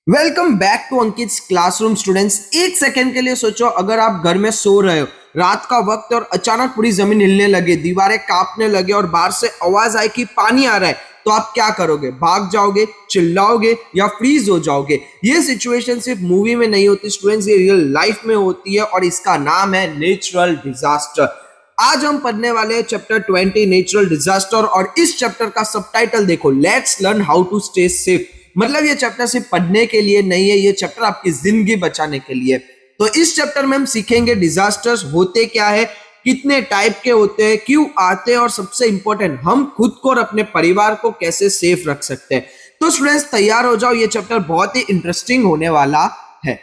Welcome back to Ankit classroom students. एक second के लिए सोचो, अगर आप घर में सो रहे हो, रात का वक्त और अचानक पूरी जमीन हिलने लगे, दीवारें कांपने लगे और बाहर से आवाज आए कि पानी आ रहा है, तो आप क्या करोगे? भाग जाओगे, चिल्लाओगे या फ्रीज हो जाओगे? ये सिचुएशन सिर्फ मूवी में नहीं होती स्टूडेंट्स, ये रियल लाइफ में होती है और इसका नाम है नेचुरल डिजास्टर। आज हम पढ़ने वाले हैं चैप्टर 20 नेचुरल डिजास्टर और इस चैप्टर का सबटाइटल देखो, let's learn how to stay safe. मतलब ये चैप्टर सिर्फ पढ़ने के लिए नहीं है, ये चैप्टर आपकी जिंदगी बचाने के लिए। तो इस चैप्टर में हम सीखेंगे डिजास्टर्स होते क्या है, कितने टाइप के होते हैं, क्यों आते हैं और सबसे इंपॉर्टेंट हम खुद को और अपने परिवार को कैसे सेफ रख सकते हैं। तो स्टूडेंट्स तैयार हो जाओ, ये चैप्टर बहुत ही इंटरेस्टिंग होने वाला है।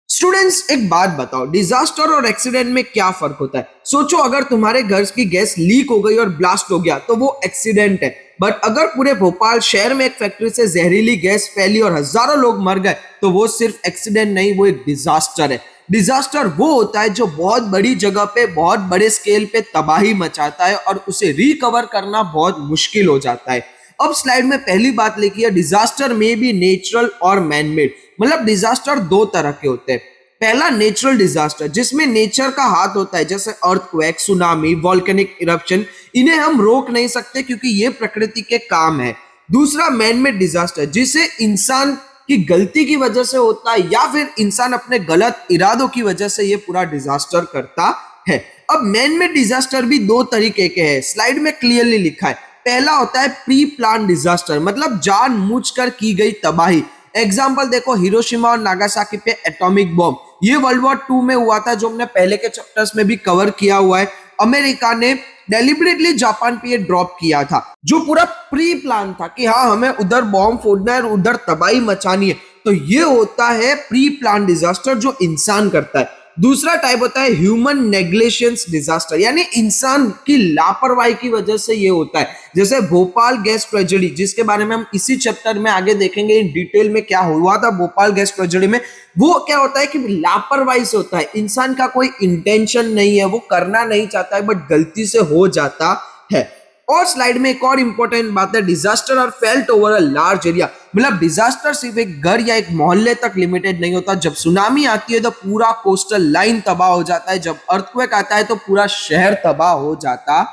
स्टूडेंट्स एक बात बताओ, डिजास्टर और एक्सीडेंट में क्या फर्क होता है? सोचो, अगर तुम्हारे घर की गैस लीक हो गई और ब्लास्ट हो गया तो वो एक्सीडेंट है, बट अगर पूरे भोपाल शहर में एक फैक्ट्री से जहरीली गैस फैली और हजारों लोग मर गए तो वो सिर्फ एक्सीडेंट नहीं, वो एक डिजास्टर है। डिजास्टर वो होता है जो बहुत बड़ी जगह पे बहुत बड़े स्केल पे तबाही मचाता है और उसे रिकवर करना बहुत मुश्किल हो जाता है। अब स्लाइड में पहली बात लिखी है, डिजास्टर में भी नेचुरल और मैनमेड। मतलब डिजास्टर दो तरह के होते हैं। पहला नेचुरल डिजास्टर, जिसमें नेचर का हाथ होता है, जैसे अर्थक्वेक, सुनामी, वोल्केनिक इरप्शन। इन्हें हम रोक नहीं सकते क्योंकि ये प्रकृति के काम है। दूसरा मैनमेड डिजास्टर, जिसे इंसान की गलती की वजह से होता है या फिर इंसान अपने गलत इरादों की वजह से ये पूरा डिजास्टर करता है। अब मैनमेड डिजास्टर भी दो तरीके के हैं, स्लाइड में क्लियरली लिखा है। पहला होता है प्री प्लान डिजास्टर, मतलब जानबूझकर की गई तबाही। एग्जाम्पल देखो, हिरोशिमा और नागासाकी पे एटॉमिक बॉम्ब, ये वर्ल्ड वॉर 2 में हुआ था, जो हमने पहले के चैप्टर्स में भी कवर किया हुआ है। अमेरिका ने डेलिबरेटली जापान पे ये ड्रॉप किया था, जो पूरा प्री प्लान था कि हाँ हमें उधर बॉम्ब फोड़ना है और उधर तबाही मचानी है। तो ये होता है प्री प्लान डिजास्टर जो इंसान करता है। दूसरा टाइप होता है ह्यूमन नेग्लिजेंस डिजास्टर, यानी इंसान की लापरवाही की वजह से ये होता है। जैसे भोपाल गैस ट्रेजेडी, जिसके बारे में हम इसी चैप्टर में आगे देखेंगे इन डिटेल में क्या हुआ था भोपाल गैस ट्रेजेडी में। वो क्या होता है कि लापरवाही से होता है, इंसान का कोई इंटेंशन नहीं है, वो करना नहीं चाहता है बट गलती से हो जाता है। और स्लाइड में एक और इंपॉर्टेंट बात है, disaster are felt over a large area. मतलब डिजास्टर सिर्फ एक घर या एक मोहल्ले तक लिमिटेड नहीं होता। जब सुनामी आती है तो पूरा कोस्टल लाइन तबाह हो जाता है, जब अर्थक्वेक आता है तो पूरा शहर तबाह हो जाता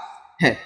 है।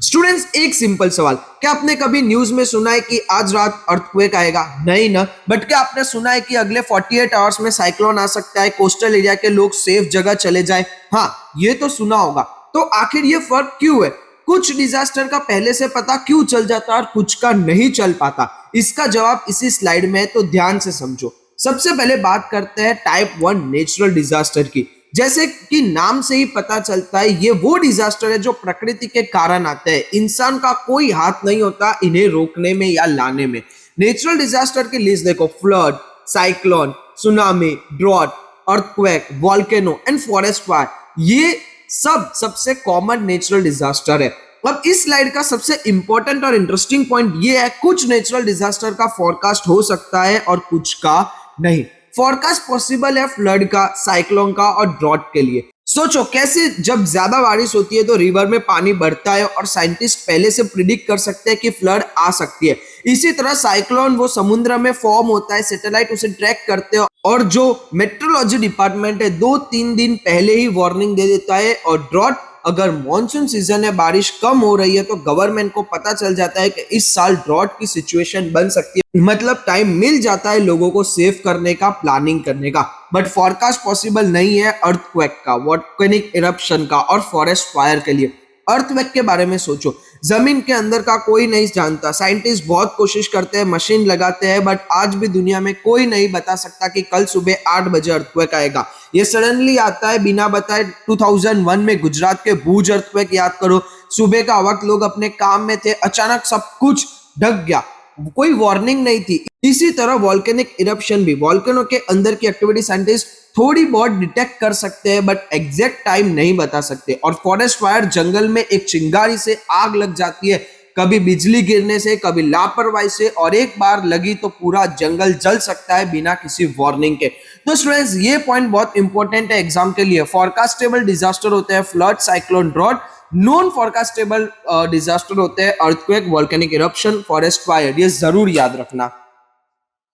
स्टूडेंट्स एक सिंपल सवाल, क्या आपने कभी न्यूज में सुना है कि आज रात अर्थक्वेक आएगा? नहीं ना। बट क्या आपने सुना है कि अगले 48 आवर्स में साइक्लोन आ सकता है, कोस्टल एरिया के लोग सेफ जगह चले जाए? हाँ, ये तो सुना होगा। तो आखिर ये फर्क क्यों है? कुछ डिजास्टर का पहले से पता क्यों चल जाता और कुछ का नहीं चल पाता? इसका जवाब इसी स्लाइड में है, तो ध्यान से समझो। सबसे पहले बात करते हैं टाइप 1 नेचुरल डिजास्टर की। जैसे कि नाम से ही पता चलता है, ये वो डिजास्टर है जो प्रकृति के कारण आते हैं, इंसान का कोई हाथ नहीं होता इन्हें रोकने में या लाने में। नेचुरल डिजास्टर की लिस्ट देखो, flood, cyclone, tsunami, drought, earthquake, volcano and forest fire, ये सब सबसे कॉमन नेचुरल डिजास्टर है। अब इस स्लाइड का सबसे इंपॉर्टेंट और इंटरेस्टिंग पॉइंट ये है, कुछ नेचुरल डिजास्टर का फोरकास्ट हो सकता है और कुछ का नहीं। फोरकास्ट पॉसिबल है फ्लड का, साइक्लोन का और ड्रॉट के लिए। सोचो कैसे, जब ज्यादा बारिश होती है तो रिवर में पानी बढ़ता है और साइंटिस्ट पहले से प्रिडिक्ट कर सकते हैं कि फ्लड आ सकती है। इसी तरह साइक्लोन वो समुद्र में फॉर्म होता है, सैटेलाइट उसे ट्रैक करते हैं और जो मेट्रोलॉजी डिपार्टमेंट है 2-3 दिन पहले ही वार्निंग दे देता है। और ड्रॉट, अगर मॉनसून सीजन है, बारिश कम हो रही है तो गवर्नमेंट को पता चल जाता है कि इस साल ड्रॉट की सिचुएशन बन सकती है, मतलब टाइम मिल जाता है लोगों को सेव करने का, प्लानिंग करने का। बट फॉरकास्ट पॉसिबल नहीं है अर्थक्वेक का, वोल्केनिक इरप्शन का और फॉरेस्ट फायर के लिए। अर्थक्वेक के बारे में सोचो, जमीन के अंदर का कोई नहीं जानता, साइंटिस्ट बहुत कोशिश करते हैं, मशीन लगाते हैं, बट आज भी दुनिया में कोई नहीं बता सकता कि कल सुबह 8 बजे अर्थक्वेक आएगा। ये सडनली आता है बिना बताए। 2001 में गुजरात के भूज अर्थक्वेक याद करो, सुबह का वक्त लोग अपने काम में थे, अचानक सब कुछ ढक गया, कोई वार्निंग नहीं थी। इसी तरह वोल्केनिक इरप्शन भी, वोल्केनो के अंदर की एक्टिविटी साइंटिस्ट थोड़ी बहुत डिटेक्ट कर सकते हैं बट एग्जैक्ट टाइम नहीं बता सकते। और फॉरेस्ट फायर, जंगल में एक चिंगारी से आग लग जाती है, कभी बिजली गिरने से, कभी लापरवाही से, और एक बार लगी तो पूरा जंगल जल सकता है बिना किसी वार्निंग के। तो स्टूडेंट्स ये पॉइंट बहुत इंपॉर्टेंट है एग्जाम के लिए। फॉरकास्टेबल डिजास्टर होते हैं flood, cyclone, drought. Non forecastable disaster होते हैं earthquake, volcanic eruption, forest fire. ये जरूर याद रखना।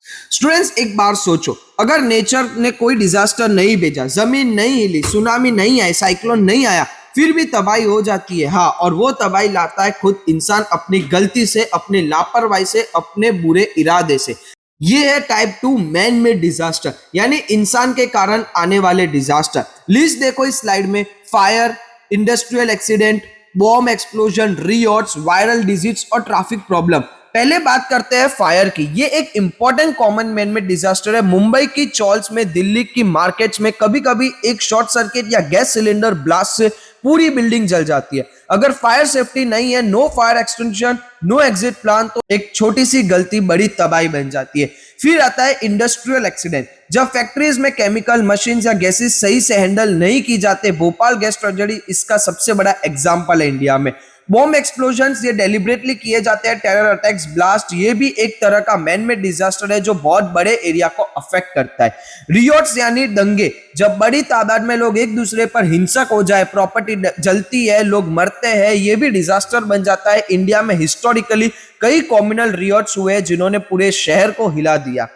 स्टूडेंट्स एक बार सोचो, अगर नेचर ने कोई डिजास्टर नहीं भेजा, जमीन नहीं हिली, सुनामी नहीं आई, साइक्लोन नहीं आया, फिर भी तबाही हो जाती है। हाँ, और वो तबाही लाता है खुद इंसान, अपनी गलती से, अपनी लापरवाही से, अपने बुरे इरादे से। ये है टाइप 2 मैन मेड डिजास्टर, यानी इंसान के कारण आने वाले डिजास्टर। लिस्ट देखो इस स्लाइड में। Fire, industrial accident, bomb explosion, riots, viral disease और ट्रैफिक प्रॉब्लम। पहले बात करते हैं फायर की। ये एक important common man made disaster है। मुंबई की चॉल्स में, दिल्ली की मार्केट्स में कभी कभी एक शॉर्ट सर्किट या गैस सिलेंडर ब्लास्ट से पूरी बिल्डिंग जल जाती है। अगर फायर सेफ्टी नहीं है, no fire extension, no exit plan, तो एक छोटी सी गलती बड़ी तबाही बन जाती है। फिर आता है इंडस्ट्रियल एक्सीडेंट। जब फैक्ट्रीज में केमिकल, मशीन या गैसेस सही से हैंडल नहीं की जाते, भोपाल गैस ट्रेजेडी इसका सबसे बड़ा एग्जांपल है इंडिया में। बॉम्ब एक्सप्लोजन्स ये डेलिबरेटली किए जाते हैं। टेरर अटैक्स, ब्लास्ट, ये भी एक तरह का मैन मेड डिजास्टर है जो बहुत बड़े एरिया को अफेक्ट करता है। रियोट्स यानी दंगे, जब बड़ी तादाद में लोग एक दूसरे पर हिंसक हो जाए, प्रॉपर्टी जलती है, लोग मरते हैं, ये भी डिजास्टर बन जाता है। इंडिया में हिस्टोरिकली कई कॉम्युनल रियोट्स हुए जिन्होंने पूरे शहर को हिला दिया।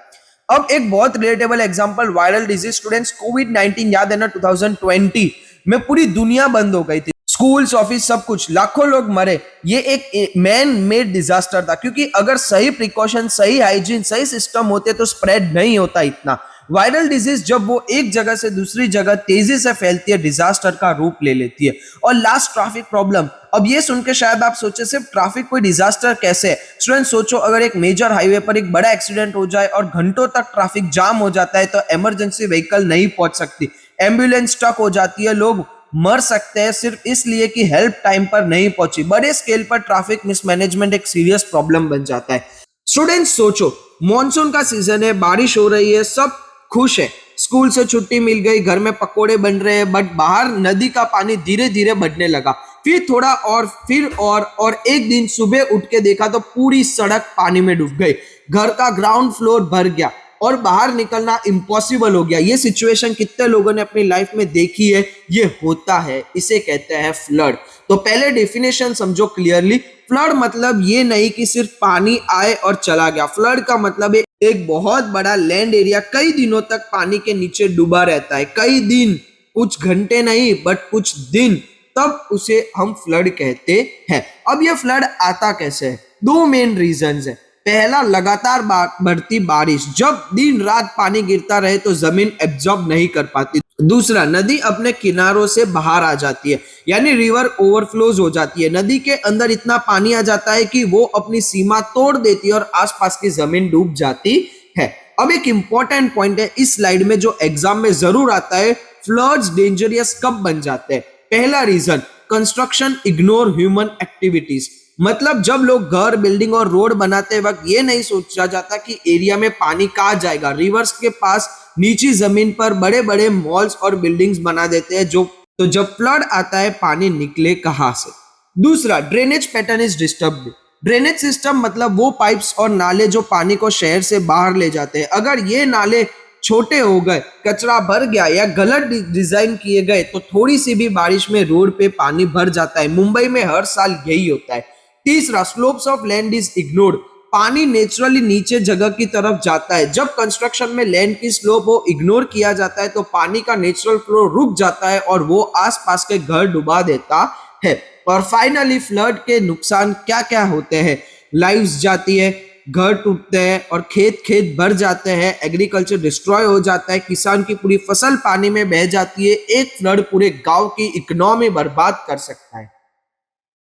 अब एक बहुत relatable example, viral disease. Students, कोविड-19 याद है ना, 2020 में पूरी दुनिया बंद हो गई थी, स्कूल्स, ऑफिस, सब कुछ, लाखों लोग मरे। ये एक मैन मेड डिजास्टर था, क्योंकि अगर सही प्रिकॉशन, सही हाइजीन, सही सिस्टम होते तो स्प्रेड नहीं होता इतना। वायरल डिजीज जब वो एक जगह से दूसरी जगह तेजी से फैलती है, डिजास्टर का रूप ले लेती है। और लास्ट, ट्रैफिक प्रॉब्लम। अब ये सुन के शायद आप सोचे सिर्फ ट्रैफिक कोई डिजास्टर कैसे है। स्टूडेंट सोचो, अगर एक मेजर हाईवे पर एक बड़ा एक्सीडेंट हो जाए और घंटों तक ट्रैफिक जाम हो जाता है, तो इमरजेंसी व्हीकल नहीं पहुंच सकती, एम्बुलेंस स्टक हो जाती है, लोग मर सकते हैं सिर्फ इसलिए कि हेल्प टाइम पर नहीं पहुंची। बड़े स्केल पर ट्रैफिक मिसमैनेजमेंट एक सीरियस प्रॉब्लम बन जाता है। स्टूडेंट्स सोचो, मॉनसून का सीजन है, बारिश हो रही है, सब खुश है, स्कूल से छुट्टी मिल गई, घर में पकोड़े बन रहे हैं, बट बाहर नदी का पानी धीरे धीरे बढ़ने लगा। फिर थोड़ा और, फिर और एक दिन सुबह उठ के देखा तो पूरी सड़क पानी में डूब गई, घर का ग्राउंड फ्लोर भर गया और बाहर निकलना इम्पॉसिबल हो गया। ये सिचुएशन कितने लोगों ने अपनी लाइफ में देखी है। ये होता है, इसे कहते हैं फ्लड। तो पहले डेफिनेशन समझो क्लियरली। फ्लड मतलब ये नहीं कि सिर्फ पानी आए और चला गया। फ्लड का मतलब है एक बहुत बड़ा लैंड एरिया कई दिनों तक पानी के नीचे डूबा रहता है, कई दिन, कुछ घंटे नहीं बट कुछ दिन, तब उसे हम फ्लड कहते हैं। अब ये फ्लड आता कैसे है? दो मेन रीजंस है। पहला, लगातार बढ़ती बारिश, जब दिन रात पानी गिरता रहे तो जमीन एब्जॉर्ब नहीं कर पाती। दूसरा, नदी अपने किनारों से बाहर आ जाती है, यानी रिवर ओवरफ्लोज हो जाती है, नदी के अंदर इतना पानी आ जाता है कि वो अपनी सीमा तोड़ देती है और आसपास की जमीन डूब जाती है। अब एक इंपॉर्टेंट पॉइंट है इस स्लाइड में जो एग्जाम में जरूर आता है, फ्लड्स डेंजरियस कब बन जाते हैं? पहला reason, construction ignore human activities. मतलब जब लोग घर, बिल्डिंग और रोड बनाते वक्त ये नहीं सोचा जाता कि एरिया में पानी कहाँ जाएगा। रिवर्स के पास नीची जमीन पर बड़े बड़े मॉल्स और बिल्डिंग्स बना देते हैं, तो जब फ्लड आता है पानी निकले कहां से? दूसरा, drainage pattern is disturbed. Drainage system मतलब वो पाइप्स और नाले जो पानी को शहर से बाहर ले जाते हैं। अगर ये नाले छोटे हो गए, कचरा भर गया या गलत डिजाइन किए गए तो थोड़ी सी भी बारिश में रोड पे पानी भर जाता है। मुंबई में हर साल यही होता है। तीसरा, slopes of land is ignored. पानी नेचुरली नीचे जगह की तरफ जाता है। जब कंस्ट्रक्शन में लैंड की स्लोप को इग्नोर किया जाता है तो पानी का नेचुरल फ्लो रुक जाता है और वो आसपास के घर डुबा देता है। और फाइनली, फ्लड के नुकसान क्या क्या होते हैं? लाइव्स जाती है, घर टूटते हैं और खेत भर जाते हैं, एग्रीकल्चर डिस्ट्रॉय हो जाता है, किसान की पूरी फसल पानी में बह जाती है। एक फ्लड पूरे गांव की इकोनॉमी बर्बाद कर सकता है।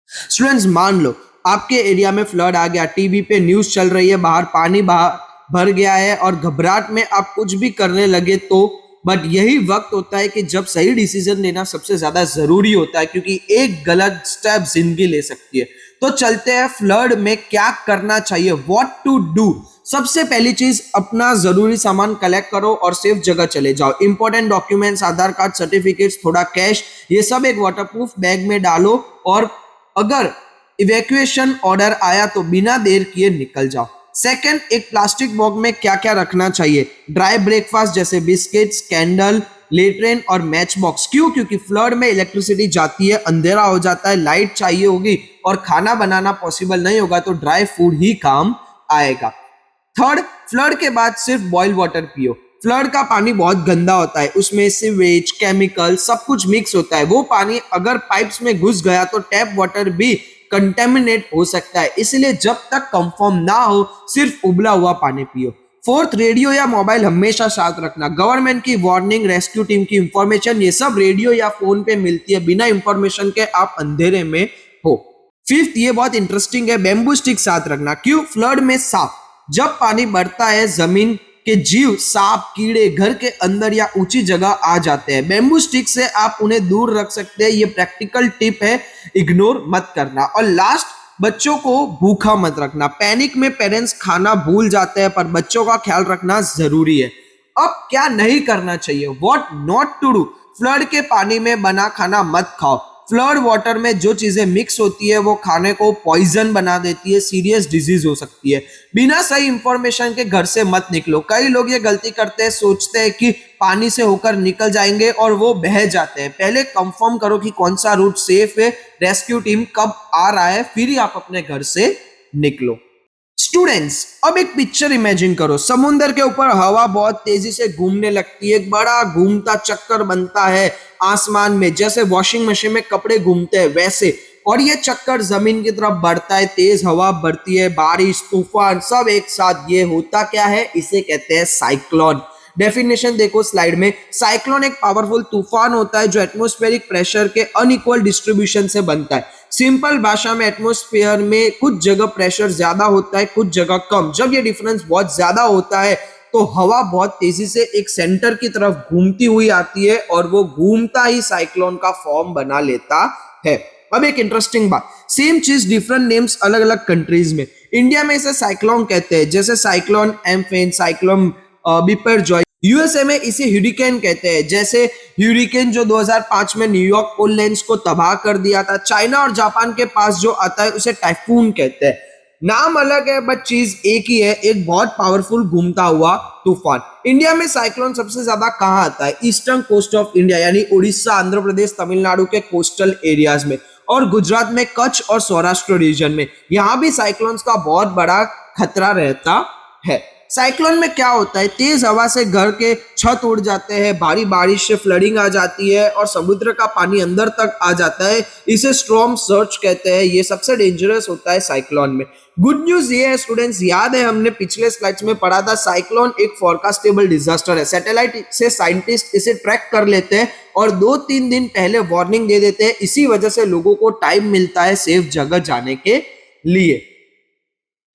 स्टूडेंट्स, मान लो आपके एरिया में फ्लड आ गया, टीवी पे न्यूज चल रही है, बाहर पानी भर गया है और घबराहट में आप कुछ भी करने लगे तो, बट यही वक्त होता है कि जब सही डिसीजन लेना सबसे ज्यादा जरूरी होता है, क्योंकि एक गलत स्टेप जिंदगी ले सकती है। तो चलते हैं फ्लड में क्या करना चाहिए, व्हाट टू डू। सबसे पहली चीज, अपना जरूरी सामान कलेक्ट करो और सेफ जगह चले जाओ। इंपॉर्टेंट डॉक्यूमेंट्स, आधार कार्ड, सर्टिफिकेट्स, थोड़ा कैश, ये सब एक वाटरप्रूफ बैग में डालो और अगर इवैक्यूएशन ऑर्डर आया तो बिना देर किए निकल जाओ। सेकंड, एक प्लास्टिक बॉक्स में क्या क्या रखना चाहिए? ड्राई ब्रेकफास्ट जैसे बिस्किट्स, कैंडल, लेट्रिन और मैच बॉक्स। क्यों? क्योंकि फ्लड में इलेक्ट्रिसिटी जाती है, अंधेरा हो जाता है, लाइट चाहिए होगी और खाना बनाना पॉसिबल नहीं होगा तो ड्राई फूड ही काम आएगा। थर्ड, फ्लड के बाद सिर्फ बॉइल वाटर पियो। फ्लड का पानी बहुत गंदा होता है, उसमें सीवेज, केमिकल सब कुछ मिक्स होता है। वो पानी अगर पाइप्स में घुस गया तो टैप वाटर भी कंटेमिनेट हो सकता है, इसलिए जब तक कंफर्म ना हो सिर्फ उबला हुआ पानी पियो। फोर्थ, रेडियो या मोबाइल हमेशा साथ रखना। गवर्नमेंट की वार्निंग, रेस्क्यू टीम की इंफॉर्मेशन, ये सब रेडियो या फोन पे मिलती है। बिना इंफॉर्मेशन के आप अंधेरे में हो। फिफ्थ, ये बहुत इंटरेस्टिंग है, बेम्बू स्टिक साथ रखना। क्यों? फ्लड में सांप, जब पानी बढ़ता है जमीन के जीव, सांप, कीड़े घर के अंदर या ऊंची जगह आ जाते हैं। बेम्बू स्टिक से आप उन्हें दूर रख सकते हैं। ये प्रैक्टिकल टिप है, इग्नोर मत करना। और लास्ट, बच्चों को भूखा मत रखना। पैनिक में पेरेंट्स खाना भूल जाते हैं, पर बच्चों का ख्याल रखना जरूरी है। अब क्या नहीं करना चाहिए, what not to do. Flood के पानी में बना खाना मत खाओ। फ्लड वाटर में जो चीजें मिक्स होती है वो खाने को पॉइजन बना देती है, सीरियस डिजीज हो सकती है। बिना सही इंफॉर्मेशन के घर से मत निकलो। कई लोग ये गलती करते हैं, सोचते हैं कि पानी से होकर निकल जाएंगे और वो बह जाते हैं। पहले कंफर्म करो कि कौन सा रूट सेफ है, रेस्क्यू टीम कब आ रहा है, फिर ही आप अपने घर से निकलो। स्टूडेंट्स, अब एक पिक्चर इमेजिन करो। समुद्र के ऊपर हवा बहुत तेजी से घूमने लगती है, एक बड़ा घूमता चक्कर बनता है आसमान में, जैसे वॉशिंग मशीन में कपड़े घूमते हैं वैसे। और ये चक्कर जमीन की तरफ बढ़ता है, तेज हवा बढ़ती है, बारिश, तूफान सब एक साथ। ये होता क्या है? इसे कहते हैं साइक्लोन। डेफिनेशन देखो स्लाइड में। साइक्लोन एक पावरफुल तूफान होता है जो एटमॉस्फेरिक प्रेशर के अनइक्वल डिस्ट्रीब्यूशन से बनता है। सिंपल भाषा में, एटमॉस्फेयर में कुछ जगह प्रेशर ज्यादा होता है, कुछ जगह कम। जब ये डिफरेंस बहुत ज्यादा होता है तो हवा बहुत तेजी से एक सेंटर की तरफ घूमती हुई आती है और वो घूमता ही साइक्लोन का फॉर्म बना लेता है। अब एक इंटरेस्टिंग बात, सेम चीज डिफरेंट नेम्स अलग अलग कंट्रीज में। इंडिया में इसे साइक्लोन कहते हैं, जैसे साइक्लोन एम्फेन, साइक्लोन बिपरजॉय। यूएसए में इसे ह्यूरिकेन कहते हैं, जैसे ह्यूरिकेन जो 2005 में न्यूयॉर्क कोलैंड्स को तबाह कर दिया था। चाइना और जापान के पास जो आता है उसे टाइफून कहते हैं। नाम अलग है बट चीज एक ही है, एक बहुत पावरफुल घूमता हुआ तूफान। इंडिया में साइक्लोन सबसे ज्यादा कहाँ आता है? ईस्टर्न कोस्ट ऑफ इंडिया, यानी उड़ीसा, आंध्र प्रदेश, तमिलनाडु के कोस्टल एरियाज में, और गुजरात में कच्छ और सौराष्ट्र रीजन में। यहाँ भी साइक्लोन्स का बहुत बड़ा खतरा रहता है। साइक्लोन में क्या होता है? तेज हवा से घर के छत उड़ जाते हैं, भारी बारिश से फ्लडिंग आ जाती है और समुद्र का पानी अंदर तक आ जाता है। इसे स्टॉर्म सर्ज कहते हैं। ये सबसे डेंजरस होता है साइक्लोन में। गुड न्यूज ये है स्टूडेंट्स, याद है हमने पिछले स्लाइड्स में पढ़ा था, साइक्लोन एक फोरकास्टेबल डिजास्टर है। सैटेलाइट से साइंटिस्ट इसे ट्रैक कर लेते हैं और 2-3 दिन पहले वार्निंग दे देते हैं। इसी वजह से लोगों को टाइम मिलता है सेफ जगह जाने के लिए।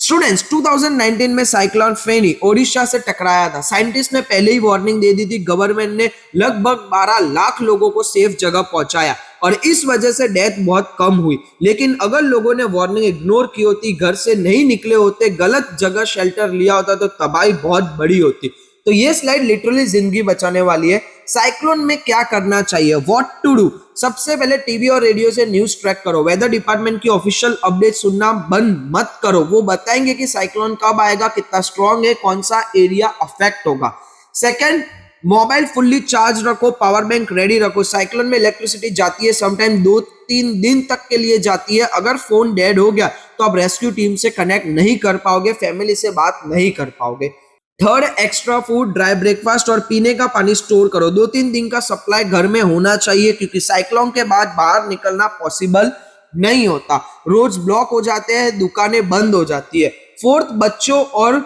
स्टूडेंट्स, 2019 में साइक्लोन फेनी ओडिशा से टकराया था। साइंटिस्ट ने पहले ही वार्निंग दे दी थी। गवर्नमेंट ने लगभग 12 लाख लोगों को सेफ जगह पहुंचाया और इस वजह से डेथ बहुत कम हुई। लेकिन अगर लोगों ने वार्निंग इग्नोर की होती, घर से नहीं निकले होते, गलत जगह शेल्टर लिया होता, तो तबाही बहुत बड़ी होती। तो ये स्लाइड लिटरली जिंदगी बचाने वाली है। साइक्लोन में क्या करना चाहिए, व्हाट टू डू? सबसे पहले टीवी और रेडियो से न्यूज ट्रैक करो। वेदर डिपार्टमेंट की ऑफिशियल अपडेट सुनना बंद मत करो, वो बताएंगे कि साइक्लोन कब आएगा, कितना स्ट्रॉन्ग है, कौन सा एरिया अफेक्ट होगा। सेकंड, मोबाइल फुल्ली चार्ज रखो, पावर बैंक रेडी रखो। साइक्लोन में इलेक्ट्रिसिटी जाती है, समटाइम 2-3 दिन तक के लिए जाती है। अगर फोन डेड हो गया तो आप रेस्क्यू टीम से कनेक्ट नहीं कर पाओगे, फैमिली से बात नहीं कर पाओगे। Third, extra food, dry breakfast और पीने का पानी स्टोर करो। 2-3 दिन का सप्लाई घर में होना चाहिए, क्योंकि साइक्लोन के बाद बाहर निकलना पॉसिबल नहीं होता। रोड्स ब्लॉक हो जाते हैं, दुकानें बंद हो जाती है। फोर्थ, बच्चों और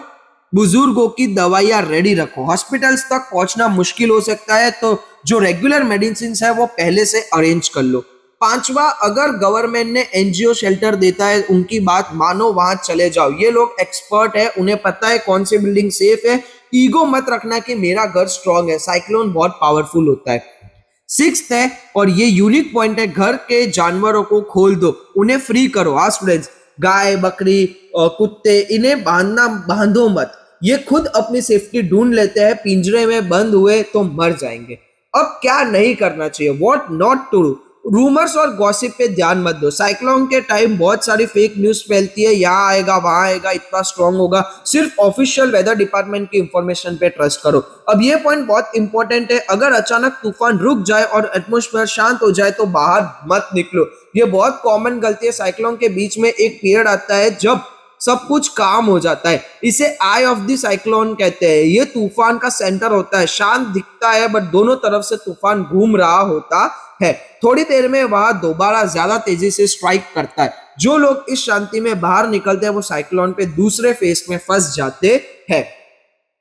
बुजुर्गों की दवाइयां रेडी रखो। हॉस्पिटल्स तक पहुंचना मुश्किल हो सकता है, तो जो रेगुलर मेडिसिन है वो पहले से अरेंज कर लो। पांचवा, अगर गवर्नमेंट ने एनजीओ शेल्टर देता है, उनकी बात मानो, वहां चले जाओ। ये लोग एक्सपर्ट है, उन्हें पता है कौन सी बिल्डिंग सेफ है। ईगो मत रखना कि मेरा घर स्ट्रांग है, साइक्लोन बहुत पावरफुल होता है। सिक्स्थ है, और ये यूनिक पॉइंट है, घर के जानवरों को खोल दो, उन्हें फ्री करो। हाँ स्टूडेंट्स, गाय, बकरी, कुत्ते, इन्हें बांधो मत। ये खुद अपनी सेफ्टी ढूंढ लेते हैं, पिंजरे में बंद हुए तो मर जाएंगे। अब क्या नहीं करना चाहिए, what not to do? Rumours और गॉसिप पे ध्यान मत दो। साइक्लोन के टाइम बहुत सारी फेक न्यूज फैलती है, यहाँ आएगा, वहां आएगा, इतना स्ट्रांग होगा। सिर्फ ऑफिशियल वेदर डिपार्टमेंट की इंफॉर्मेशन पे ट्रस्ट करो। अब ये पॉइंट बहुत इंपॉर्टेंट है, अगर अचानक तूफान रुक जाए और एटमॉस्फेयर शांत हो जाए तो बाहर मत निकलो। ये बहुत कॉमन गलती है। साइक्लोन के बीच में एक पीरियड आता है जब सब कुछ काम हो जाता है। इसे आई ऑफ द साइक्लोन कहते हैं। ये तूफान का सेंटर होता है, शांत दिखता है बट दोनों तरफ से तूफान घूम रहा होता है। थोड़ी देर में वहां दोबारा ज्यादा तेजी से स्ट्राइक करता है। जो लोग इस शांति में बाहर निकलते हैं वो साइक्लोन पे दूसरे फेज में फंस जाते हैं।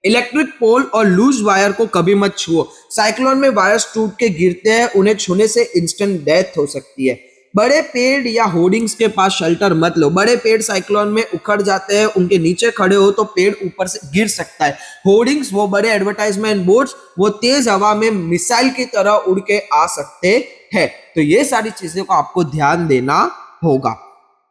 इलेक्ट्रिक पोल और लूज वायर को कभी मत छुओ। साइक्लोन में वायर्स टूट के गिरते हैं, उन्हें छूने से इंस्टेंट डेथ हो सकती है। बड़े पेड़ या होर्डिंग्स के पास शेल्टर मत लो। बड़े पेड़ साइक्लोन में उखड़ जाते हैं, उनके नीचे खड़े हो तो पेड़ ऊपर से गिर सकता है। होर्डिंग्स, वो बड़े एडवर्टाइजमेंट बोर्ड्स, वो तेज हवा में मिसाइल की तरह उड़ के आ सकते हैं। तो ये सारी चीजों को आपको ध्यान देना होगा।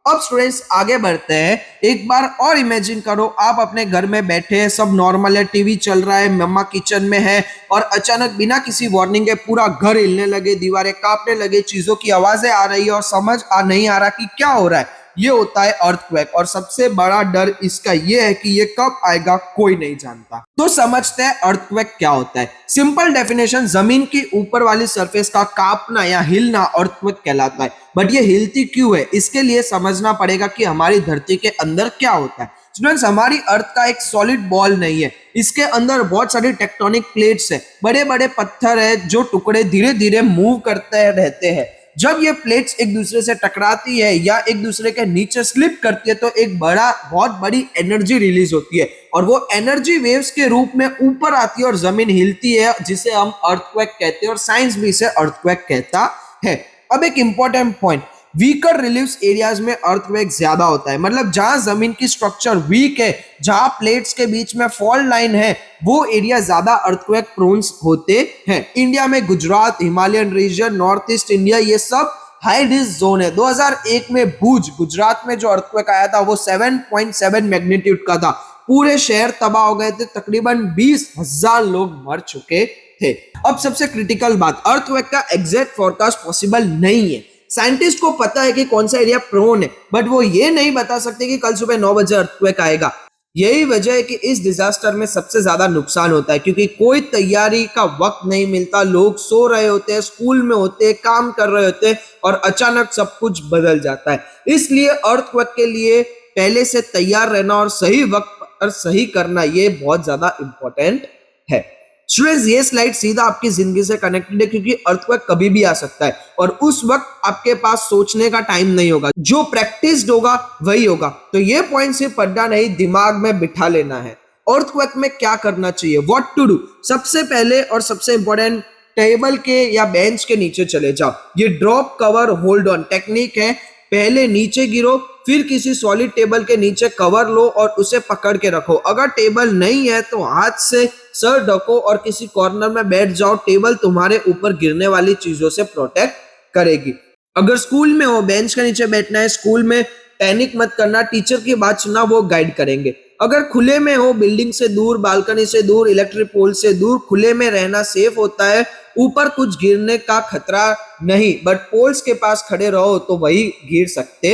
अब स्टूडेंट्स आगे बढ़ते हैं। एक बार और इमेजिन करो, आप अपने घर में बैठे हैं, सब नॉर्मल है, टीवी चल रहा है, मम्मा किचन में है और अचानक बिना किसी वार्निंग के पूरा घर हिलने लगे, दीवारें कांपने लगे, चीजों की आवाजें आ रही है और समझ नहीं आ रहा कि क्या हो रहा है। ये होता है अर्थक्वेक और सबसे बड़ा डर इसका ये है कि ये कब आएगा कोई नहीं जानता। तो समझते हैं अर्थक्वेक क्या होता है। सिंपल डेफिनेशन, जमीन की ऊपर वाली सरफेस का कांपना या हिलना अर्थक्वेक कहलाता है। बट ये हिलती क्यों है, इसके लिए समझना पड़ेगा कि हमारी धरती के अंदर क्या होता है। स्टूडेंट्स, हमारी अर्थ का एक सॉलिड बॉल नहीं है, इसके अंदर बहुत सारी टेक्टोनिक प्लेट्स है, बड़े बड़े पत्थर है जो टुकड़े धीरे धीरे मूव करते रहते हैं। जब ये प्लेट्स एक दूसरे से टकराती है या एक दूसरे के नीचे स्लिप करती है तो एक बहुत बड़ी एनर्जी रिलीज होती है और वो एनर्जी वेव्स के रूप में ऊपर आती है और जमीन हिलती है, जिसे हम अर्थक्वेक कहते हैं और साइंस भी इसे अर्थक्वेक कहता है। अब एक important point, weaker relief areas में अर्थक्वेक ज्यादा होता है। मतलब जहां जमीन की स्ट्रक्चर वीक है, जहां प्लेट्स के बीच में फॉल्ट लाइन है, वो एरिया ज्यादा अर्थक्वेक प्रोन होते हैं। इंडिया में Gujarat, Himalayan region, north east India, ये सब हाई रिस्क जोन है। 2001 में भुज गुजरात में जो अर्थक्वेक आया था वो 7.7 मैग्नीट्यूड का था। पूरे शहर तबाह हो गए थे, तकरीबन 20,000 लोग मर चुके थे। अब सबसे क्रिटिकल बात, अर्थक्वेक का एग्जैक्ट फोरकास्ट पॉसिबल नहीं है। साइंटिस्ट को पता है कि कौन सा एरिया प्रोन है, बट वो ये नहीं बता सकते कि कल सुबह 9 बजे अर्थक्वेक आएगा। यही वजह है कि इस डिजास्टर में सबसे ज्यादा नुकसान होता है, क्योंकि कोई तैयारी का वक्त नहीं मिलता। लोग सो रहे होते हैं, स्कूल में होते हैं, काम कर रहे होते हैं और अचानक सब कुछ बदल जाता है। इसलिए अर्थक्वेक के लिए पहले से तैयार रहना और सही वक्त पर सही करना, ये बहुत ज्यादा इंपॉर्टेंट है। स्टूडेंट्स, ये स्लाइड सीधा आपकी जिंदगी से कनेक्टेड है, क्योंकि अर्थक्वेक कभी भी आ सकता है और उस वक्त आपके पास सोचने का टाइम नहीं होगा। जो प्रैक्टिस्ड होगा वही होगा। तो ये पॉइंट सिर्फ पढ़ना नहीं, दिमाग में बिठा लेना है। अर्थक्वेक में क्या करना चाहिए, व्हाट टू डू। सबसे पहले और सबसे इंपॉर्टेंट, टेबल के या बेंच के नीचे चले जाओ। ये drop cover hold on technique है। पहले नीचे गिरो, फिर किसी सॉलिड टेबल के नीचे कवर लो और उसे पकड़ के रखो। अगर टेबल नहीं है तो हाथ से सर ढको और किसी कॉर्नर में बैठ जाओ। टेबल तुम्हारे ऊपर गिरने वाली चीजों से प्रोटेक्ट करेगी। अगर स्कूल में हो, बेंच के नीचे बैठना है। स्कूल में पैनिक मत करना, टीचर की बात सुनना, वो गाइड करेंगे। अगर खुले में हो, बिल्डिंग से दूर, बालकनी से दूर, इलेक्ट्रिक पोल से दूर, खुले में रहना सेफ होता है। ऊपर कुछ गिरने का खतरा नहीं, बट पोल्स के पास खड़े रहो तो वही गिर सकते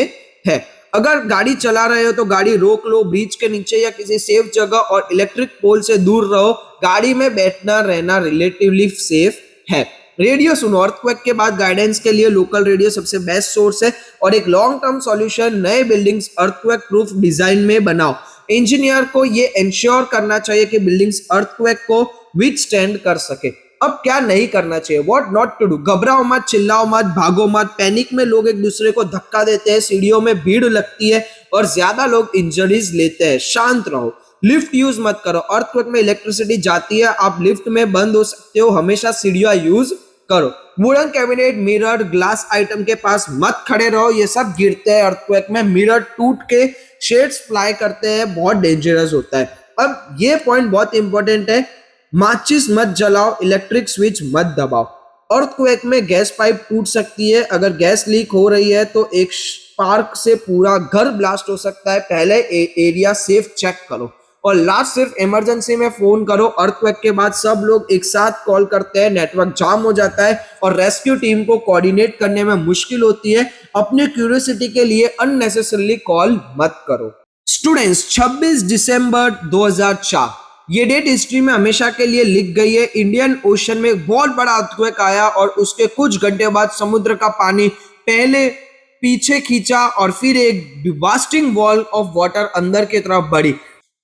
हैं। अगर गाड़ी चला रहे हो तो गाड़ी रोक लो, ब्रिज के नीचे या किसी सेफ जगह, और इलेक्ट्रिक पोल से दूर रहो। गाड़ी में बैठना रहना रिलेटिवली सेफ है। रेडियो सुनो, अर्थक्वेक के बाद गाइडेंस के लिए लोकल रेडियो सबसे बेस्ट सोर्स है। और एक लॉन्ग टर्म सॉल्यूशन, नए बिल्डिंग्स अर्थक्वेक प्रूफ डिजाइन में बनाओ। इंजीनियर को ये इंश्योर करना चाहिए कि बिल्डिंग्स अर्थक्वेक को विथस्टैंड कर सके। अब क्या नहीं करना चाहिए, व्हाट नॉट टू डू। घबराओ मत, चिल्लाओ मत, भागो मत। पैनिक में लोग एक दूसरे को धक्का देते हैं, सीढ़ियों में भीड़ लगती है और ज्यादा लोग इंजरीज लेते हैं। शांत रहो। लिफ्ट यूज मत करो, अर्थक्वेक में इलेक्ट्रिसिटी जाती है, आप लिफ्ट में बंद हो सकते हो। हमेशा सीढ़ियां यूज करो। Wooden cabinet, mirror, glass item के पास मत खड़े रहो, ये सब गिरते हैं अर्थक्वेक में। मिरर टूट के शेड्स फ्लाई करते हैं, बहुत डेंजरस होता है। अब ये पॉइंट बहुत इंपॉर्टेंट है, माचिस मत जलाओ, इलेक्ट्रिक स्विच मत दबाओ। अर्थक्वेक में गैस पाइप टूट सकती है। अगर गैस लीक हो रही है तो एक स्पार्क से पूरा घर ब्लास्ट हो सकता है। पहले एरिया सेफ चेक करो और लास्ट सिर्फ इमरजेंसी में फोन करो। अर्थक्वेक के बाद सब लोग एक साथ कॉल करते हैं, नेटवर्क जाम हो जाता है और रेस्क्यू टीम को कोऑर्डिनेट करने में मुश्किल होती है। अपने क्यूरियोसिटी के लिए अननेसेसरली कॉल मत करो। स्टूडेंट्स, 26 दिसंबर 2004, ये डेट हिस्ट्री में हमेशा के लिए लिख गई है। इंडियन ओशन में एक बहुत बड़ा अर्थक्वेक आया और उसके कुछ घंटे बाद समुद्र का पानी पहले पीछे खींचा और फिर एक डिवास्टिंग वॉल ऑफ वाटर अंदर की तरफ बढ़ी।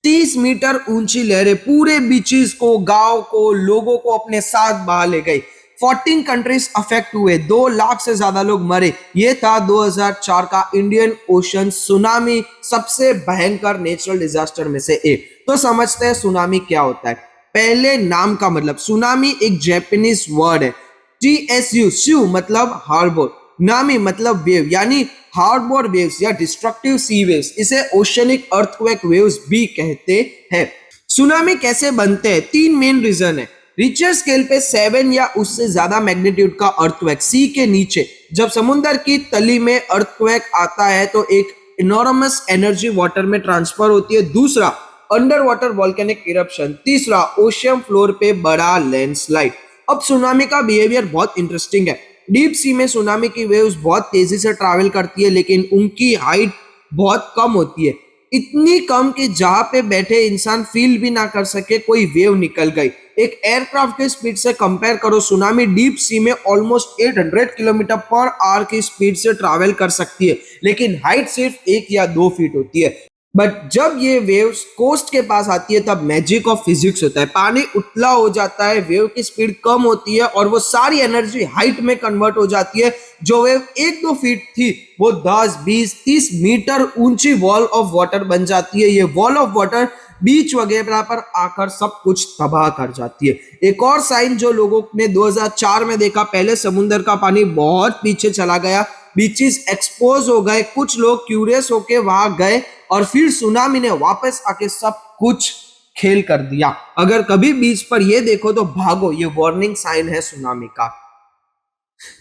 30 मीटर ऊंची लहरें पूरे बीचेस को, गांव को, लोगों को अपने साथ बहा ले गई। 14 कंट्रीज अफेक्ट हुए, 2 लाख से ज्यादा लोग मरे। ये था 2004 का इंडियन ओशन सुनामी, सबसे भयंकर नेचुरल डिजास्टर में से एक। तो समझते हैं सुनामी क्या होता है। पहले नाम का मतलब, सुनामी एक जापानीज वर्ड है। TSU, स्यू मतलब हार्बर, नामी मतलब वेव, यानी हार्बर वेव्स या डिस्ट्रक्टिव सी वेव्स। इसे ओशनिक अर्थक्वेक वेव्स भी कहते हैं। सुनामी कैसे बनते हैं? 3 मेन रीजन है। रिचर स्केल पे 7 या उससे ज्यादा मैग्नीट्यूड का अर्थक्वेक, सी के नीचे जब समुद्र की तली में अर्थक्वेक आता है तो एक इनॉर्मस एनर्जी वाटर में ट्रांसफर होती है। दूसरा, अंडर वाटर वॉल्केनिक इरप्शन। तीसरा, ओशियन फ्लोर पे बड़ा लैंडस्लाइड। अब सुनामी का बिहेवियर बहुत इंटरेस्टिंग है। डीप सी में सुनामी की वेव्स बहुत तेजी से ट्रैवल करती है, लेकिन उनकी हाइट बहुत कम होती है, इतनी कम कि जहां पे बैठे इंसान फील भी ना कर सके कोई वेव निकल गई। एक एयरक्राफ्ट के स्पीड से कंपेयर करो, सुनामी डीप सी में ऑलमोस्ट 800 किलोमीटर पर आवर की स्पीड से ट्रैवल कर सकती है, लेकिन हाइट सिर्फ 1 या 2 फीट होती है। बट जब ये वेव्स कोस्ट के पास आती है तब मैजिक ऑफ फिजिक्स होता है। पानी उतला हो जाता है, वेव की स्पीड कम होती है और वो सारी एनर्जी हाइट में कन्वर्ट हो जाती है। जो वेव 1-2 फीट थी वो 10, 20, 30 मीटर ऊंची वॉल ऑफ वाटर बन जाती है। ये वॉल ऑफ वाटर बीच वगैरह पर आकर सब कुछ तबाह कर जाती है। एक और साइन जो लोगों ने 2004 में देखा, पहले समुद्र का पानी बहुत पीछे चला गया, बीचेस एक्सपोज हो गए, कुछ लोग क्यूरियस होके वहां गए और फिर सुनामी ने वापस आके सब कुछ खेल कर दिया। अगर कभी बीच पर ये देखो तो भागो, ये वार्निंग साइन है सुनामी का।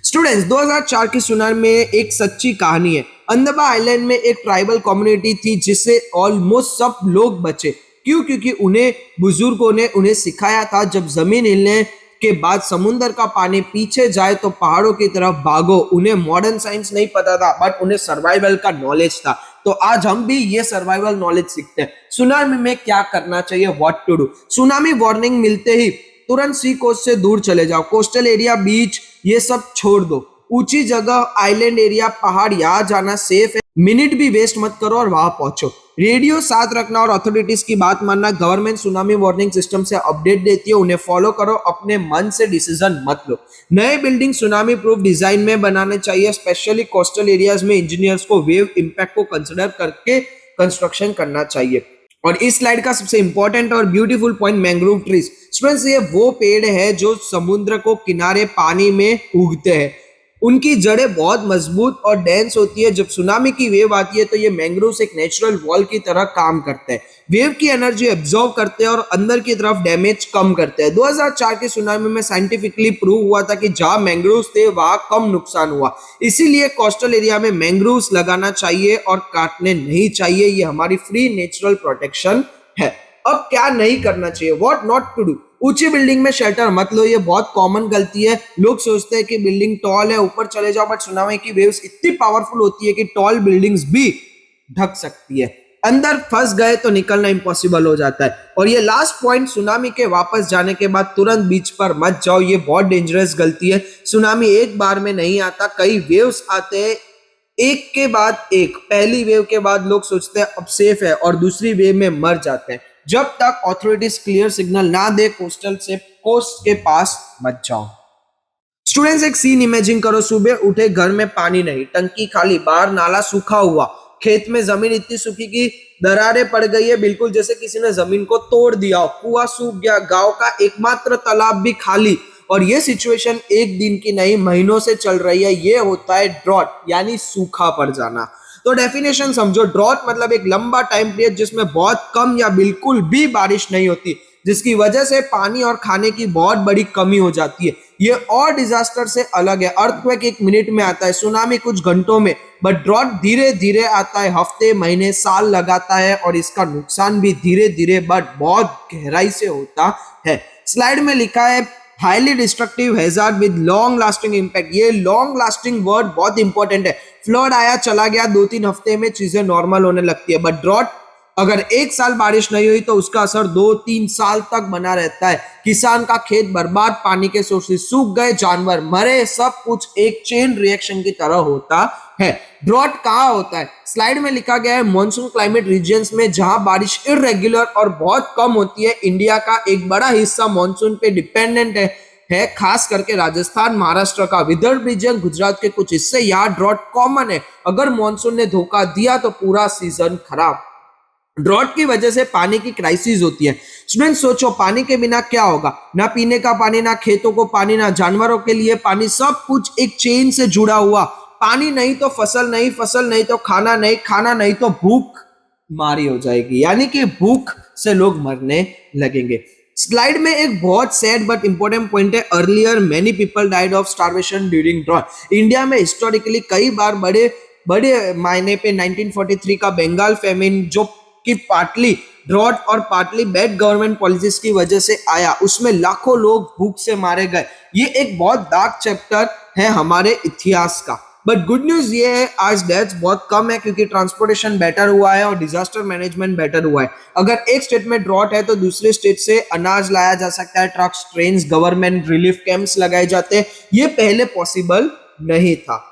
स्टूडेंट्स, 2004 की सुनामी में एक सच्ची कहानी है। अंदमान आइलैंड में एक ट्राइबल कम्युनिटी थी जिससे ऑलमोस्ट सब लोग बचे। क्यों? क्योंकि उन्हें बुजुर्गों ने उन्हें सिखाया था जब जमीन हिलने के बाद समुद्र का पानी पीछे जाए तो पहाड़ों की तरफ भागो। उन्हें मॉडर्न साइंस नहीं पता था, बट उन्हें सर्वाइवल का नॉलेज था। तो आज हम भी ये सर्वाइवल नॉलेज सीखते हैं। सुनामी में क्या करना चाहिए, what to do. Tsunami warning मिलते ही तुरंत सी कोस्ट से दूर चले जाओ। कोस्टल एरिया, बीच, ये सब छोड़ दो। ऊंची जगह, आइलैंड एरिया, पहाड़, यहाँ जाना सेफ है। मिनट भी वेस्ट मत करो और वहां पहुंचो। रेडियो साथ रखना और अथॉरिटीज की बात मानना। गवर्नमेंट सुनामी वार्निंग सिस्टम से अपडेट देती है, उन्हें फॉलो करो। अपने मन से डिसीजन मत लो। नए बिल्डिंग सुनामी प्रूफ डिजाइन में बनाने चाहिए। स्पेशली कोस्टल एरियाज में इंजीनियर्स को वेव इंपैक्ट को कंसिडर करके कंस्ट्रक्शन करना चाहिए। और इस स्लाइड का सबसे इंपॉर्टेंट और beautiful point, mangrove trees. Students, ये वो पेड़ है जो समुद्र को किनारे पानी में उगते हैं। उनकी जड़ें बहुत मजबूत और डेंस होती है। जब सुनामी की वेव आती है तो ये मैंग्रोव्स एक नेचुरल वॉल की तरह काम करते हैं। वेव की एनर्जी एब्जॉर्व करते हैं और अंदर की तरफ डैमेज कम करते हैं। 2004 के सुनामी में साइंटिफिकली प्रूव हुआ था कि जहां मैंग्रोव्स थे वहां कम नुकसान हुआ। इसीलिए कोस्टल एरिया में मैंग्रोव्स लगाना चाहिए और काटने नहीं चाहिए। ये हमारी फ्री नेचुरल प्रोटेक्शन है। अब क्या नहीं करना चाहिए, व्हाट नॉट टू डू। ऊंची बिल्डिंग में शेल्टर मत लो, ये बहुत कॉमन गलती है। लोग सोचते हैं कि बिल्डिंग टॉल है, ऊपर चले जाओ, बट सुनामी की वेव्स इतनी पावरफुल होती है कि टॉल बिल्डिंग्स भी ढक सकती है। अंदर फंस गए तो निकलना इम्पॉसिबल हो जाता है। और ये लास्ट पॉइंट, सुनामी के वापस जाने के बाद तुरंत बीच पर मत जाओ, ये बहुत डेंजरस गलती है। सुनामी एक बार में नहीं आता, कई वेव्स आते हैं, एक के बाद एक। पहली वेव के बाद लोग सोचते हैं अब सेफ है और दूसरी वेव में मर जाते हैं। जब तक अथॉरिटीज क्लियर सिग्नल ना दे कोस्ट के पास मत जाओ। स्टूडेंट्स, एक सीन इमेजिन करो। सुबह उठे, घर में पानी नहीं, टंकी खाली, बाहर नाला सूखा हुआ, खेत में जमीन इतनी सूखी कि दरारें पड़ गई है, बिल्कुल जैसे किसी ने जमीन को तोड़ दिया हो। कुआं सूख गया, गांव का एकमात्र तालाब भी खाली। और ये सिचुएशन एक दिन की नहीं, महीनों से चल रही है। ये होता है ड्रॉट, यानी सूखा पड़ जाना। तो डेफिनेशन समझो, ड्रॉट मतलब एक लंबा टाइम पीरियड जिसमें बहुत कम या बिल्कुल भी बारिश नहीं होती, जिसकी वजह से पानी और खाने की बहुत बड़ी कमी हो जाती है। ये और डिजास्टर से अलग है। अर्थक्वेक 1 मिनट में आता है, सुनामी कुछ घंटों में, बट ड्रॉट धीरे धीरे आता है, हफ्ते, महीने, साल लगाता है और इसका नुकसान भी धीरे धीरे बट बहुत गहराई से होता है। स्लाइड में लिखा है highly destructive hazard with long lasting impact. ये लॉन्ग लास्टिंग वर्ड बहुत इंपॉर्टेंट है। फ्लड आया चला गया, 2-3 हफ्ते में चीजें नॉर्मल होने लगती है, बट ड्रॉट अगर 1 साल बारिश नहीं हुई तो उसका असर 2-3 साल तक बना रहता है। किसान का खेत बर्बाद, पानी के सोर्सेस सूख गए, जानवर मरे, सब कुछ एक चेन रिएक्शन की तरह होता है। ड्रॉट कहाँ होता है? स्लाइड में लिखा गया है मॉनसून क्लाइमेट रीजन्स में जहां बारिश इरेगुलर और बहुत कम होती है। इंडिया का एक बड़ा हिस्सा मॉनसून पे डिपेंडेंट है, खास करके राजस्थान, महाराष्ट्र का विदर्भ रीजन, गुजरात के कुछ हिस्से, यहाँ ड्रॉट कॉमन है। अगर मॉनसून ने धोखा दिया तो पूरा सीजन खराब। ड्रॉट की वजह से पानी की क्राइसिस होती है। स्टूडेंट सोचो, पानी के बिना क्या होगा? ना पीने का पानी, ना खेतों को पानी, ना जानवरों के लिए पानी, सब कुछ एक चेन से जुड़ा हुआ। पानी नहीं तो फसल नहीं, फसल नहीं तो खाना नहीं, खाना नहीं तो भूख मारी हो जाएगी, यानी कि भूख से लोग मरने लगेंगे। स्लाइड में एक बहुत सैड बट इंपॉर्टेंट पॉइंट है, earlier many people died of starvation during drought. India में हिस्टोरिकली कई बार बड़े बड़े मायने पे 1943 का बंगाल फेमिन, जो कि पार्टली ड्रॉट और पार्टली बैड गवर्नमेंट पॉलिसीज की वजह से आया, उसमें लाखों लोग भूख से मारे गए। ये एक बहुत डार्क चैप्टर है हमारे इतिहास का। बट गुड न्यूज ये है, आज डेथ्स बहुत कम है क्योंकि ट्रांसपोर्टेशन बेटर हुआ है और डिजास्टर मैनेजमेंट बेटर हुआ है। अगर एक स्टेट में ड्रॉट है तो दूसरे स्टेट से अनाज लाया जा सकता है, trucks, trains, government relief camps लगाए जाते हैं। ये पहले पॉसिबल नहीं था।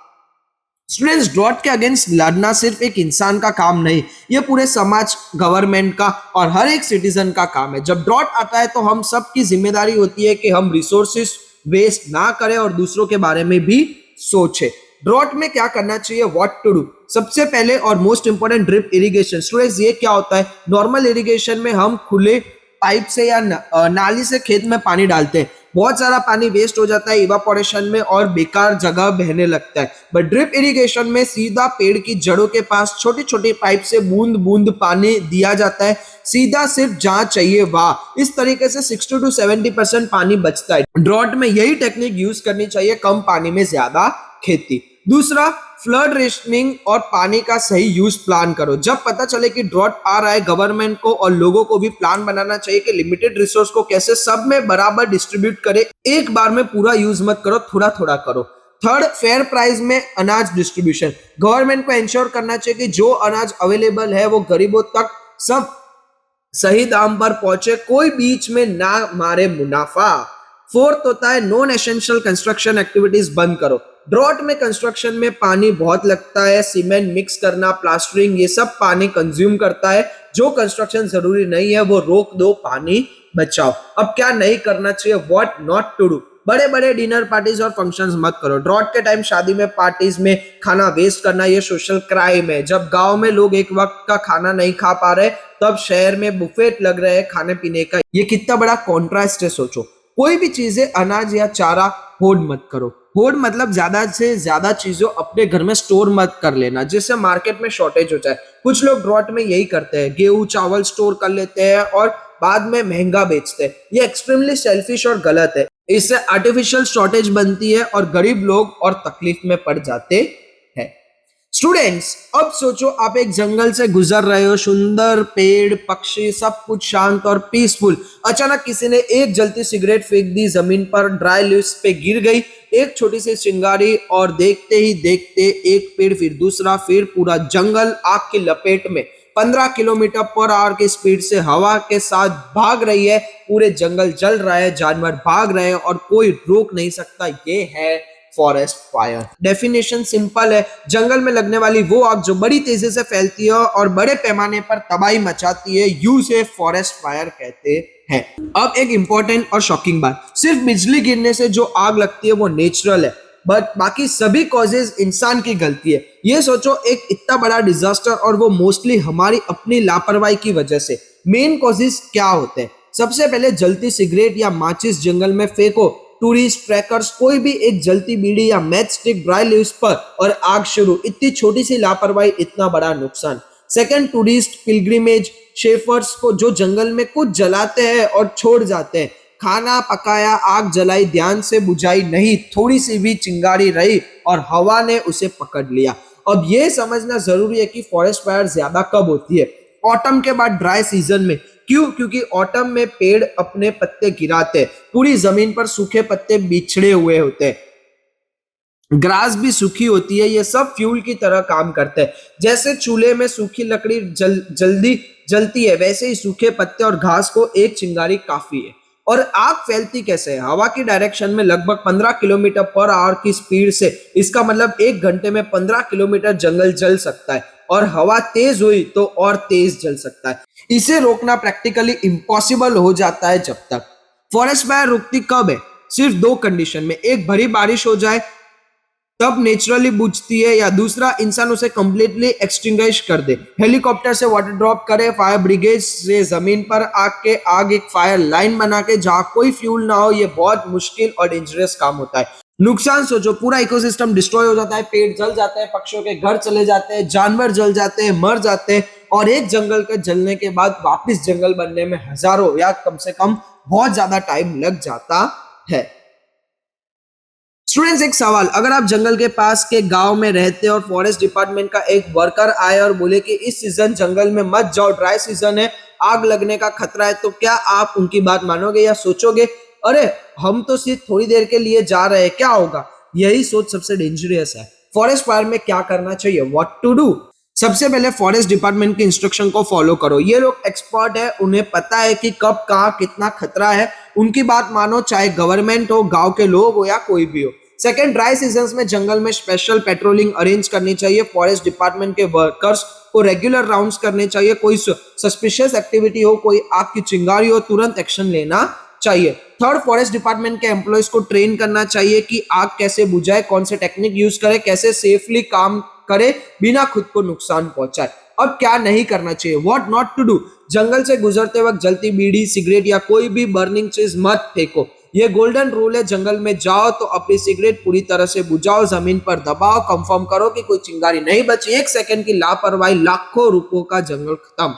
स्टूडेंट्स, ड्रॉट के अगेंस्ट लड़ना सिर्फ एक इंसान का काम नहीं, ये पूरे समाज, गवर्नमेंट का और हर एक सिटीजन का काम है। जब ड्रॉट आता है तो हम सब की जिम्मेदारी होती है कि हम रिसोर्सेस वेस्ट ना करें और दूसरों के बारे में भी सोचें। ड्रॉट में क्या करना चाहिए, व्हाट टू डू? सबसे पहले और most important, drip irrigation. Students, ये क्या होता है? नॉर्मल इरिगेशन में हम खुले पाइप से या नाली से खेत में पानी डालते हैं, बहुत सारा पानी वेस्ट हो जाता है इवापोरेशन में और बेकार जगह बहने लगता है। बट ड्रिप इरिगेशन में सीधा पेड़ की जड़ों के पास छोटी छोटी पाइप से बूंद बूंद पानी दिया जाता है, सीधा सिर्फ जहां चाहिए वहां। इस तरीके से 60 to 70% पानी बचता है। ड्रॉट में यही टेक्निक यूज करनी चाहिए, कम पानी में ज्यादा खेती। दूसरा, फ्लड रेशनिंग और पानी का सही यूज प्लान करो। जब पता चले कि ड्रॉट आ रहा है, गवर्नमेंट को और लोगों को भी प्लान बनाना चाहिए कि लिमिटेड रिसोर्स को कैसे सब में बराबर डिस्ट्रीब्यूट करे। एक बार में पूरा यूज मत करो, थोड़ा थोड़ा करो। थर्ड, फेयर प्राइस में अनाज डिस्ट्रीब्यूशन। गवर्नमेंट को इंश्योर करना चाहिए कि जो अनाज अवेलेबल है वो गरीबों तक सब सही दाम पर पहुंचे, कोई बीच में ना मारे मुनाफा। फोर्थ होता है, नॉन एसेंशियल कंस्ट्रक्शन एक्टिविटीज बंद करो। ड्रॉट में कंस्ट्रक्शन में पानी बहुत लगता है, सीमेंट मिक्स करना, प्लास्टरिंग, ये सब पानी कंज्यूम करता है। जो कंस्ट्रक्शन जरूरी नहीं है वो रोक दो, पानी बचाओ। अब क्या नहीं करना चाहिए, व्हाट नॉट टू डू? बड़े बड़े डिनर पार्टीज और फंक्शंस मत करो। ड्रॉट के टाइम शादी में, पार्टीज में खाना वेस्ट करना ये सोशल क्राइम है। जब गांव में लोग एक वक्त का खाना नहीं खा पा रहे, तब शहर में बुफेट लग रहे हैं खाने पीने का। ये कितना बड़ा कॉन्ट्रास्ट है, सोचो। कोई भी चीजें, अनाज या चारा, होर्ड मत करो। होर्ड मतलब ज्यादा से ज्यादा चीजों अपने घर में स्टोर मत कर लेना जिससे मार्केट में शॉर्टेज हो जाए। कुछ लोग ड्रॉट में यही करते हैं, गेहूं चावल स्टोर कर लेते हैं और बाद में महंगा बेचते हैं। ये एक्सट्रीमली सेल्फिश और गलत है। इससे आर्टिफिशियल शॉर्टेज बनती है और गरीब लोग और तकलीफ में पड़ जाते हैं। स्टूडेंट्स, अब सोचो आप एक जंगल से गुजर रहे हो, सुंदर पेड़, पक्षी, सब कुछ शांत और पीसफुल। अचानक किसी ने एक जलती सिगरेट फेंक दी जमीन पर, ड्राई लीव्स पे गिर गई एक छोटी सी चिंगारी और देखते ही देखते एक पेड़, फिर दूसरा, फिर पूरा जंगल आग की लपेट में 15 किलोमीटर पर आवर की स्पीड से हवा के साथ भाग रही है। पूरे जंगल जल रहा है, जानवर भाग रहे हैं और कोई रोक नहीं सकता। ये है फॉरेस्ट फायर। डेफिनेशन सिंपल है, जंगल में लगने वाली वो आग जो बड़ी तेजी से फैलती है और बड़े पैमाने पर तबाही मचाती है, यूं से फॉरेस्ट फायर कहते हैं। अब एक इंपॉर्टेंट और शॉकिंग बात, सिर्फ बिजली गिरने से जो आग लगती है वो नेचुरल है, बट बाकी सभी कॉजेज इंसान की गलती है। ये सोचो, एक इतना बड़ा डिजास्टर और वो मोस्टली हमारी अपनी लापरवाही की वजह से। मेन कॉजेज क्या होते हैं? सबसे पहले, जलती सिगरेट या माचिस जंगल में फेंको। टूरिस्ट, ट्रैकर्स, कोई भी एक जलती बीड़ी या मैच स्टिक ड्राई लीव्स पर और आग शुरू। इतनी छोटी सी लापरवाही, इतना बड़ा नुकसान। सेकंड, टूरिस्ट, पिलग्रिमेज, शेफर्स को जो जंगल में कुछ जलाते हैं और छोड़ जाते हैं। खाना पकाया, आग जलाई, ध्यान से बुझाई नहीं, थोड़ी सी भी चिंगारी रही और हवा ने उसे पकड़ लिया। अब यह समझना जरूरी है कि फॉरेस्ट फायर ज्यादा कब होती है? ऑटम के बाद ड्राई सीजन में। क्यों? क्योंकि ऑटम में पेड़ अपने पत्ते गिराते हैं, पूरी जमीन पर सूखे पत्ते बिछड़े हुए होते हैं, ग्रास भी सूखी होती है। ये सब फ्यूल की तरह काम करते हैं। जैसे चूल्हे में सूखी लकड़ी जल्दी जलती है, वैसे ही सूखे पत्ते और घास को एक चिंगारी काफी है। और आग फैलती कैसे है? हवा की डायरेक्शन में लगभग 15 किलोमीटर पर आवर की स्पीड से। इसका मतलब 1 घंटे में 15 किलोमीटर जंगल जल सकता है, और हवा तेज हुई तो और तेज जल सकता है। इसे रोकना प्रैक्टिकली इम्पॉसिबल हो जाता है। जब तक फॉरेस्ट फायर रुकती कब है? सिर्फ 2 कंडीशन में, एक भरी बारिश हो जाए तब नेचुरली बुझती है, या दूसरा इंसान उसे कंप्लीटली एक्सटिंग्विश कर दे, हेलीकॉप्टर से वाटर ड्रॉप करे, फायर ब्रिगेड से जमीन पर आग एक फायर लाइन बना के जहां कोई फ्यूल ना हो। ये बहुत मुश्किल और डेंजरस काम होता है। नुकसान सोचो, पूरा इकोसिस्टम डिस्ट्रॉय हो जाता है, पेड़ जल जाते हैं, पक्षियों के घर चले जाते हैं, जानवर जल जाते हैं, मर जाते हैं, और एक जंगल के जलने के बाद वापस जंगल बनने में हजारों या कम से कम बहुत ज्यादा टाइम लग जाता है। स्टूडेंट्स, एक सवाल, अगर आप जंगल के पास के गांव में रहते और फॉरेस्ट डिपार्टमेंट का एक वर्कर आए और बोले कि इस सीजन जंगल में मत जाओ, ड्राई सीजन है, आग लगने का खतरा है, तो क्या आप उनकी बात मानोगे या सोचोगे अरे हम तो सिर्फ थोड़ी देर के लिए जा रहे हैं, क्या होगा? यही सोच सबसे डेंजरस है। फॉरेस्ट फायर में क्या करना चाहिए? What to do? सबसे पहले फॉरेस्ट डिपार्टमेंट के इंस्ट्रक्शन को फॉलो करो। ये लोग एक्सपर्ट है, उन्हें पता है कि कब कहाँ कितना खतरा है। उनकी बात मानो, चाहे गवर्नमेंट हो, गांव के लोग हो या कोई भी हो। सेकेंड, ड्राई सीजन में जंगल में स्पेशल पेट्रोलिंग अरेंज करनी चाहिए। फॉरेस्ट डिपार्टमेंट के वर्कर्स को रेगुलर राउंड्स करने चाहिए। कोई सस्पिशियस एक्टिविटी हो, कोई आग की चिंगारी हो, तुरंत एक्शन लेना चाहिए। थर्ड, फॉरेस्ट डिपार्टमेंट के एम्प्लॉयज को ट्रेन करना चाहिए कि आग कैसे बुझाए, कौन से टेक्निक यूज करे, कैसे सेफली काम करे बिना खुद को नुकसान पहुंचाए। और क्या नहीं करना चाहिए, व्हाट नॉट टू डू? जंगल से गुजरते वक्त जलती बीड़ी, सिगरेट या कोई भी बर्निंग चीज मत फेंको। ये गोल्डन रूल है। जंगल में जाओ तो अपनी सिगरेट पूरी तरह से बुझाओ, जमीन पर दबाओ, कंफर्म करो कि कोई चिंगारी नहीं बची। 1 सेकंड की लापरवाही, लाखों रुपयों का जंगल खत्म।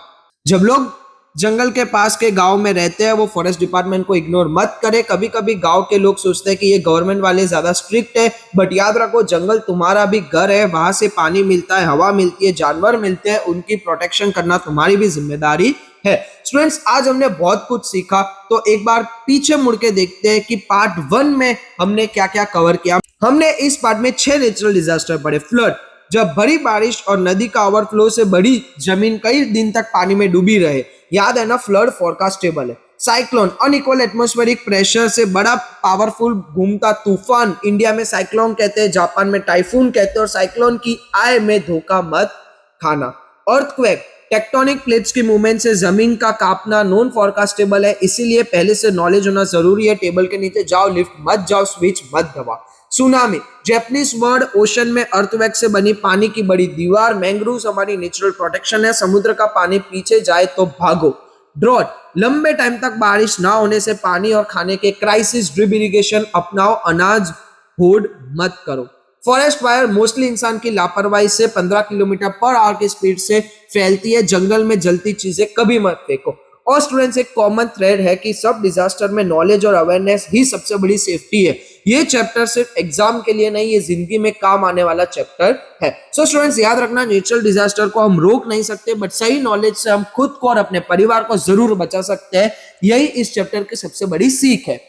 जब लोग जंगल के पास के गांव में रहते हैं वो फॉरेस्ट डिपार्टमेंट को इग्नोर मत करे। कभी कभी गांव के लोग सोचते हैं कि ये गवर्नमेंट वाले ज्यादा स्ट्रिक्ट है, बट याद रखो जंगल तुम्हारा भी घर है, वहां से पानी मिलता है, हवा मिलती है, जानवर मिलते हैं, उनकी प्रोटेक्शन करना तुम्हारी भी जिम्मेदारी है। स्टूडेंट्स, आज हमने बहुत कुछ सीखा, तो एक बार पीछे मुड़ के देखते हैं कि पार्ट 1 में हमने क्या क्या कवर किया। हमने इस पार्ट में 6 नेचुरल डिजास्टर पढ़े। फ्लड, जब बड़ी बारिश और नदी का ओवरफ्लो से बड़ी जमीन कई दिन तक पानी में डूबी रहे, याद है ना, फ्लड फोरकास्टेबल है। साइक्लोन, अनइक्वल एटमॉस्फेरिक प्रेशर से बड़ा पावरफुल घूमता तूफान, इंडिया में साइक्लोन कहते हैं, जापान में टाइफून कहते हैं, और साइक्लोन की आय में धोखा मत खाना। अर्थक्वेक, टेक्टोनिक प्लेट्स की मूवमेंट से जमीन का कांपना नॉन फोरकास्टेबल है, इसीलिए पहले से नॉलेज होना जरूरी है। टेबल के नीचे जाओ, लिफ्ट मत जाओ, स्विच मत दबाओ। सुनामी, जैपनीज वर्ड, ओशन में अर्थक्वेक से बनी पानी की बड़ी दीवार। मैंग्रोव्स हमारी नेचुरल प्रोटेक्शन है, समुद्र का पानी पीछे जाए तो भागो। ड्रॉट, लंबे टाइम तक बारिश ना होने से पानी और खाने के क्राइसिस, ड्रिप इरिगेशन अपनाओ, अनाज होड़ मत करो। फॉरेस्ट फायर मोस्टली इंसान की लापरवाही से 15 किलोमीटर पर आवर की स्पीड से फैलती है। जंगल में जलती चीजें कभी मत फेंको। और स्टूडेंट्स, एक कॉमन थ्रेड है कि सब डिजास्टर में नॉलेज और अवेयरनेस ही सबसे बड़ी सेफ्टी है। ये चैप्टर सिर्फ एग्जाम के लिए नहीं, ये जिंदगी में काम आने वाला चैप्टर है। सो स्टूडेंट्स, याद रखना, नेचुरल डिजास्टर को हम रोक नहीं सकते, बट सही नॉलेज से हम खुद को और अपने परिवार को जरूर बचा सकते हैं। यही इस चैप्टर की सबसे बड़ी सीख है।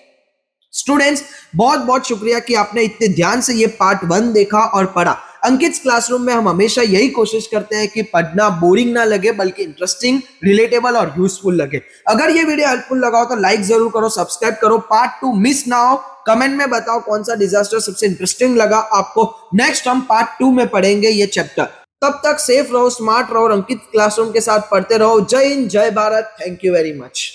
स्टूडेंट्स, बहुत बहुत शुक्रिया कि आपने इतने ध्यान से ये पार्ट 1 देखा और पढ़ा। अंकित क्लासरूम में हम हमेशा यही कोशिश करते हैं कि पढ़ना बोरिंग ना लगे, बल्कि इंटरेस्टिंग, रिलेटेबल और यूजफुल लगे। अगर ये वीडियो हेल्पफुल लगा हो तो लाइक जरूर करो, सब्सक्राइब करो। पार्ट 2 मिस ना हो। कमेंट में बताओ कौन सा डिजास्टर सबसे इंटरेस्टिंग लगा आपको। नेक्स्ट हम पार्ट 2 में पढ़ेंगे ये चैप्टर। तब तक सेफ रहो, स्मार्ट रहो और अंकित क्लासरूम के साथ पढ़ते रहो। जय हिंद, जय Bharat. Thank you very much.